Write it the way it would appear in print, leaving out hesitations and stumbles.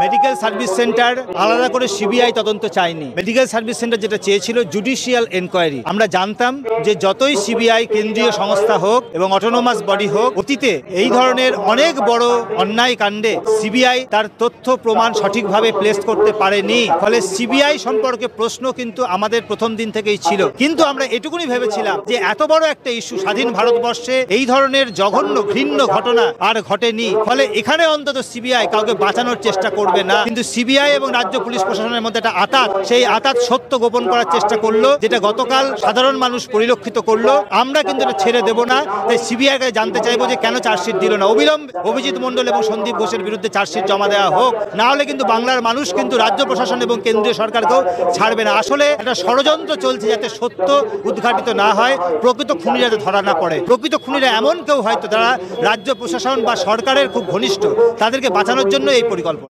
Medical service centre আলাদা করে CBI তদন্ত চায়নি। মেডিকেল সার্ভিস সেন্টার যেটা চেয়েছিল জুডিশিয়াল এনকোয়ারি। আমরা জানতাম যে যতই সিবিআই কেন্দ্রীয় সংস্থা হোক এবং অটোনোমাস বডি হোক, অতীতে এই ধরনের অনেক বড় অন্যায় কাণ্ডে সিবিআই তার তথ্য প্রমাণ সঠিকভাবে প্লেস করতে পারেনি। ফলে সিবিআই সম্পর্কে প্রশ্ন কিন্তু আমাদের প্রথম দিন থেকেই ছিল। কিন্তু আমরা এটুকুনি ভেবেছিলাম যে এত বড় একটা ইস্যু, স্বাধীন ভারতবর্ষে এই ধরনের জঘন্য ঘৃণ্য ঘটনা আর ঘটেনি। ফলে এখানে অন্তত সিবিআই কাউকে বাঁচানোর চেষ্টা করবে না। কিন্তু সিবিআই এবং রাজ্য পুলিশ প্রশাসনের মধ্যে একটা আঁতাত, সেই আঁতাত সত্য গোপন করার চেষ্টা করলো, যেটা গতকাল সাধারণ মানুষ পরিলক্ষিত করলো। আমরা কিন্তু এটা ছেড়ে দেব না। তাই সিবিআই কাছে জানতে চাইবো যে কেন চার্জশিট দিল না। অবিলম্বে অভিজিৎ মণ্ডল এবং সন্দীপ ঘোষের বিরুদ্ধে চার্জশিট জমা দেওয়া হোক, না হলে কিন্তু বাংলার মানুষ কিন্তু রাজ্য প্রশাসন এবং কেন্দ্রীয় সরকারকেও ছাড়বে না। আসলে একটা ষড়যন্ত্র চলছে যাতে সত্য উদ্ঘাটিত না হয়, প্রকৃত খুনি যাতে ধরা না পড়ে। প্রকৃত খুনিরা এমন কেউ হয়তো যারা রাজ্য প্রশাসন বা সরকারের খুব ঘনিষ্ঠ, তাদেরকে বাঁচানোর জন্য এই পরিকল্পনা।